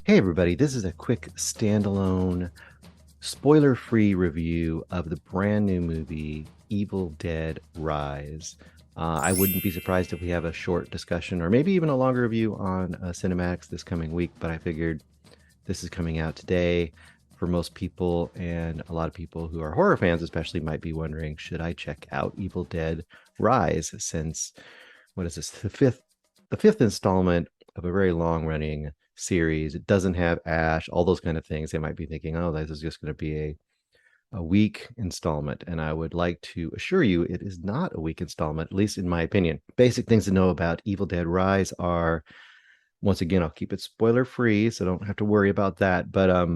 Hey everybody, this is a quick standalone, spoiler-free review of the brand new movie Evil Dead Rise. I wouldn't be surprised if we have a short discussion or maybe even a longer review on CinemAddicts this coming week, but I figured this is coming out today for most people, and a lot of people who are horror fans especially might be wondering, should I check out Evil Dead Rise, since what is this, the fifth installment of a very long running series. It doesn't have Ash, all those kind of things. They might be thinking, oh, this is just going to be a weak installment. And I would like to assure you it is not a weak installment, at least in my opinion. Basic things to know about Evil Dead Rise are, once again, I'll keep it spoiler free, so don't have to worry about that. But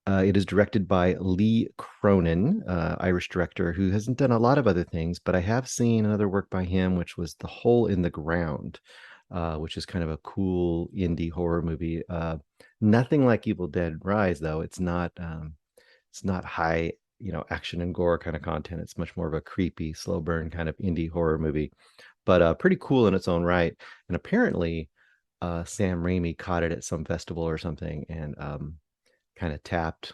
it is directed by Lee Cronin, Irish director who hasn't done a lot of other things, but I have seen another work by him, which was The Hole in the Ground, which is kind of a cool indie horror movie. Nothing like Evil Dead Rise, though. It's not high, action and gore kind of content. It's much more of a creepy, slow burn kind of indie horror movie, but pretty cool in its own right. And apparently, Sam Raimi caught it at some festival or something, and kind of tapped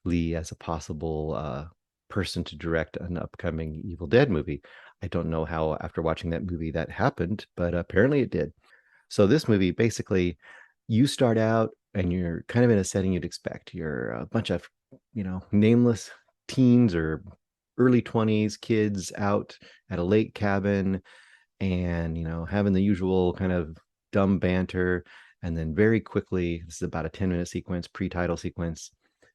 Lee as a possible person to direct an upcoming Evil Dead movie. I don't know how, after watching that movie, that happened, but apparently it did. So this movie, basically, you start out and you're kind of in a setting you'd expect. You're a bunch of, nameless teens or early 20s kids out at a lake cabin, and having the usual kind of dumb banter. And then very quickly, this is about a 10-minute sequence, pre-title sequence.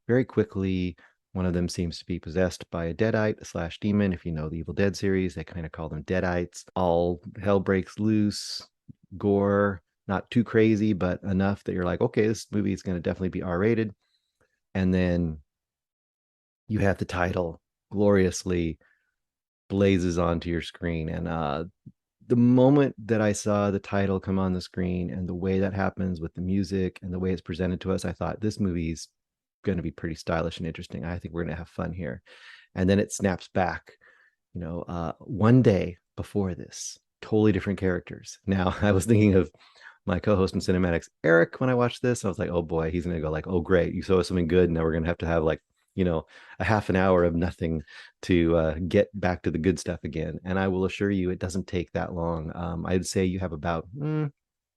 Very quickly, one of them seems to be possessed by a deadite slash demon. If you know the Evil Dead series, they kind of call them deadites. All hell breaks loose, gore, not too crazy, but enough that you're like, okay, this movie is going to definitely be R-rated. And then you have the title gloriously blazes onto your screen. And the moment that I saw the title come on the screen and the way that happens with the music and the way it's presented to us, I thought this movie's going to be pretty stylish and interesting. I think we're going to have fun here. And then it snaps back, one day before this, totally different characters. Now, I was thinking of my co-host in CinemAddicts, Eric, when I watched this. I was like, oh boy, he's going to go like, oh great, you saw something good. Now we're going to have like, a half an hour of nothing to get back to the good stuff again. And I will assure you, it doesn't take that long. I'd say you have about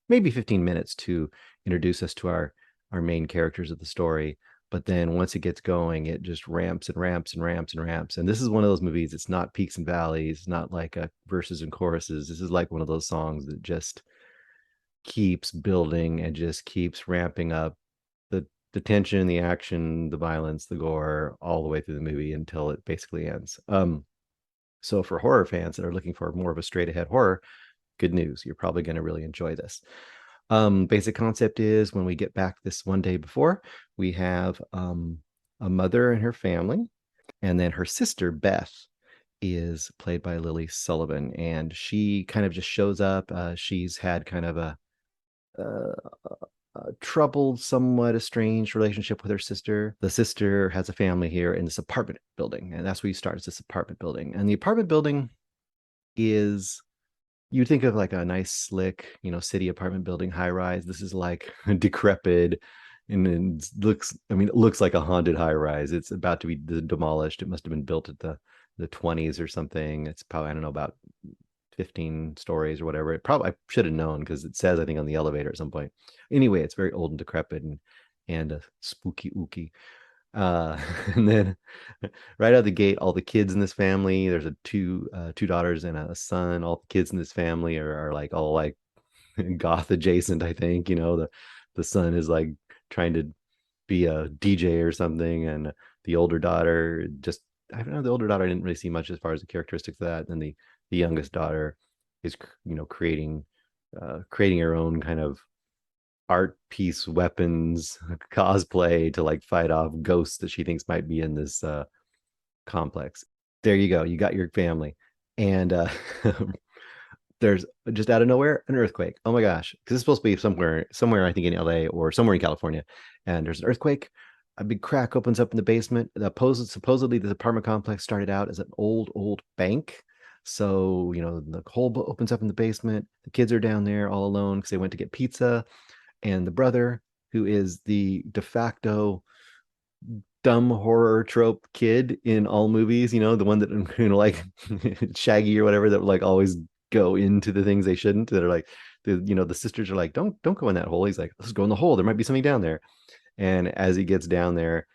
maybe 15 minutes to introduce us to our main characters of the story. But then once it gets going, it just ramps and ramps and ramps and ramps. And this is one of those movies. It's not peaks and valleys. It's not like verses and choruses. This is like one of those songs that just keeps building and just keeps ramping up the tension, the action, the violence, the gore, all the way through the movie until it basically ends. So for horror fans that are looking for more of a straight ahead horror, good news. You're probably going to really enjoy this. Basic concept is, when we get back this one day before, we have a mother and her family, and then her sister, Beth, is played by Lily Sullivan, and she kind of just shows up. She's had kind of a troubled, somewhat estranged relationship with her sister. The sister has a family here in this apartment building, and that's where you start. It's this apartment building, and the apartment building is, you think of like a nice, slick, city apartment building, high rise. This is like decrepit, and it looks like a haunted high rise. It's about to be demolished. It must have been built at the 20s or something. It's probably, I don't know, about 15 stories or whatever. It probably, I should have known because it says, I think, on the elevator at some point. Anyway, it's very old and decrepit and spooky ooky. And then right out of the gate, all the kids in this family, there's two daughters and a son. All the kids in this family are like all like goth adjacent, I think. The son is like trying to be a DJ or something, and the older daughter just, I don't know, the older daughter, I didn't really see much as far as the characteristics of that. And the youngest daughter is creating her own kind of art piece weapons cosplay to like fight off ghosts that she thinks might be in this complex. There you go, you got your family. And there's just out of nowhere an earthquake. Oh my gosh, because it's supposed to be somewhere I think in LA or somewhere in California, and there's an earthquake. A big crack opens up in the basement. Supposedly this apartment complex started out as an old bank. So the hole opens up in the basement. The kids are down there all alone because they went to get pizza, and the brother who is the de facto dumb horror trope kid in all movies, the one that, like Shaggy or whatever, that would like always go into the things they shouldn't, that are like the sisters are like, don't go in that hole. He's like, let's go in the hole, there might be something down there. And as he gets down there,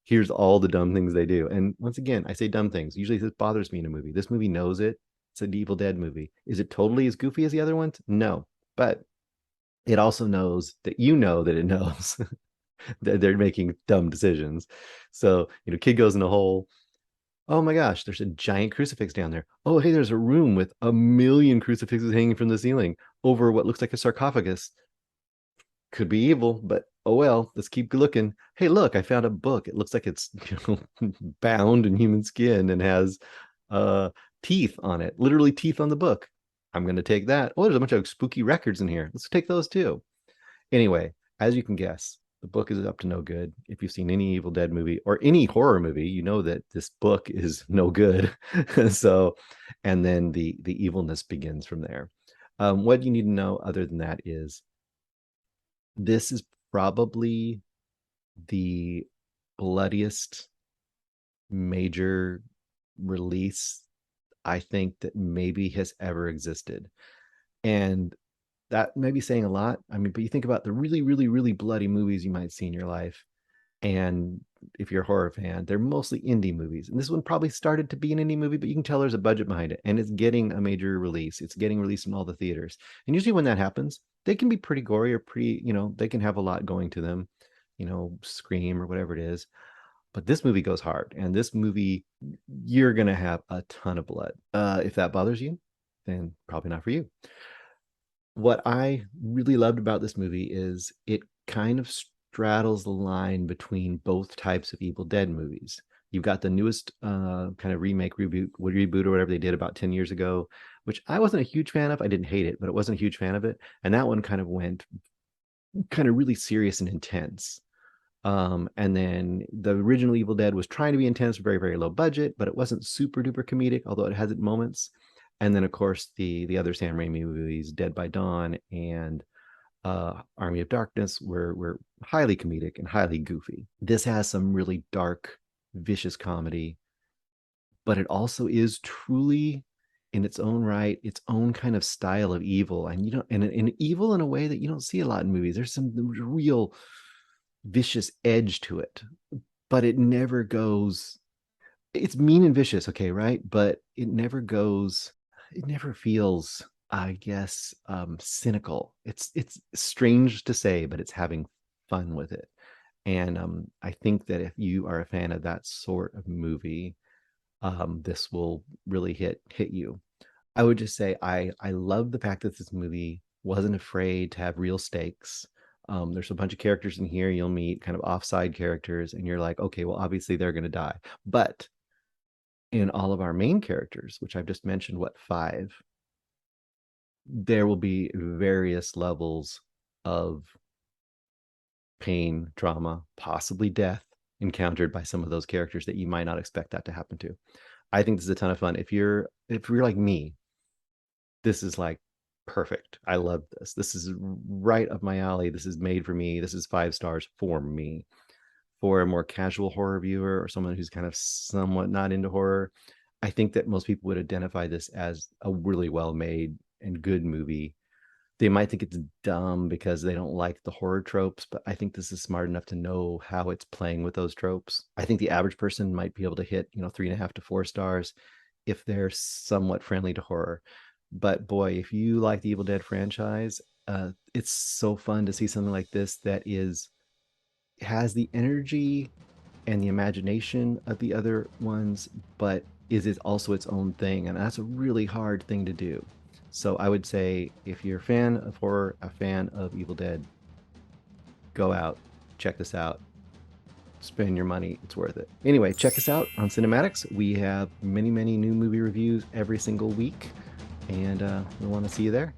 here's all the dumb things they do. And once again, I say dumb things. Usually this bothers me in a movie. This movie knows it. It's an Evil Dead movie. Is it totally as goofy as the other ones? No. But it also knows that that it knows that they're making dumb decisions. So, kid goes in a hole. Oh my gosh, there's a giant crucifix down there. Oh, hey, there's a room with a million crucifixes hanging from the ceiling over what looks like a sarcophagus. Could be evil, but oh well, let's keep looking. Hey, look, I found a book. It looks like it's bound in human skin and has teeth on it, literally teeth on the book. I'm going to take that. Oh, there's a bunch of spooky records in here. Let's take those too. Anyway, as you can guess, the book is up to no good. If you've seen any Evil Dead movie or any horror movie, you know that this book is no good. So, and then the evilness begins from there. What you need to know other than that is this is probably the bloodiest major release I think that maybe has ever existed. And that may be saying a lot. I mean, but you think about the really, really, really bloody movies you might see in your life. And if you're a horror fan, they're mostly indie movies. And this one probably started to be an indie movie, but you can tell there's a budget behind it. And it's getting a major release. It's getting released in all the theaters. And usually when that happens, they can be pretty gory or pretty, they can have a lot going to them, Scream or whatever it is. But this movie goes hard. And this movie, you're going to have a ton of blood. If that bothers you, then probably not for you. What I really loved about this movie is it kind of straddles the line between both types of Evil Dead movies. You've got the newest kind of remake, reboot or whatever they did about 10 years ago, which I wasn't a huge fan of. I didn't hate it, but I wasn't a huge fan of it. And that one kind of went kind of really serious and intense. And then the original Evil Dead was trying to be intense, very, very low budget, but it wasn't super duper comedic, although it has its moments. And then, of course, the other Sam Raimi movies, Dead by Dawn and Army of Darkness, were highly comedic and highly goofy. This has some really dark, vicious comedy, but it also is truly, in its own right, its own kind of style of evil. And and evil in a way that you don't see a lot in movies. There's some real vicious edge to it, but it never goes. It's mean and vicious, okay, right? But it never feels, I guess, cynical. It's strange to say, but it's having fun with it. And I think that if you are a fan of that sort of movie, this will really hit you. I would just say I love the fact that this movie wasn't afraid to have real stakes. There's a bunch of characters in here you'll meet, kind of offside characters, and you're like, okay, well, obviously they're going to die. But in all of our main characters, which I've just mentioned, 5, there will be various levels of pain, trauma, possibly death encountered by some of those characters that you might not expect that to happen to. I think this is a ton of fun. If you're like me, this is like perfect. I love this. This is right up my alley. This is made for me. This is 5 stars for me. For a more casual horror viewer or someone who's kind of somewhat not into horror, I think that most people would identify this as a really well-made and good movie. They might think it's dumb because they don't like the horror tropes, but I think this is smart enough to know how it's playing with those tropes. I think the average person might be able to hit, 3.5 to 4 stars if they're somewhat friendly to horror. But boy, if you like the Evil Dead franchise, it's so fun to see something like this that has the energy and the imagination of the other ones, but is also its own thing. And that's a really hard thing to do. So I would say if you're a fan of horror, a fan of Evil Dead, go out, check this out, spend your money, it's worth it. Anyway, check us out on CinemAddicts. We have many, many new movie reviews every single week, and we want to see you there.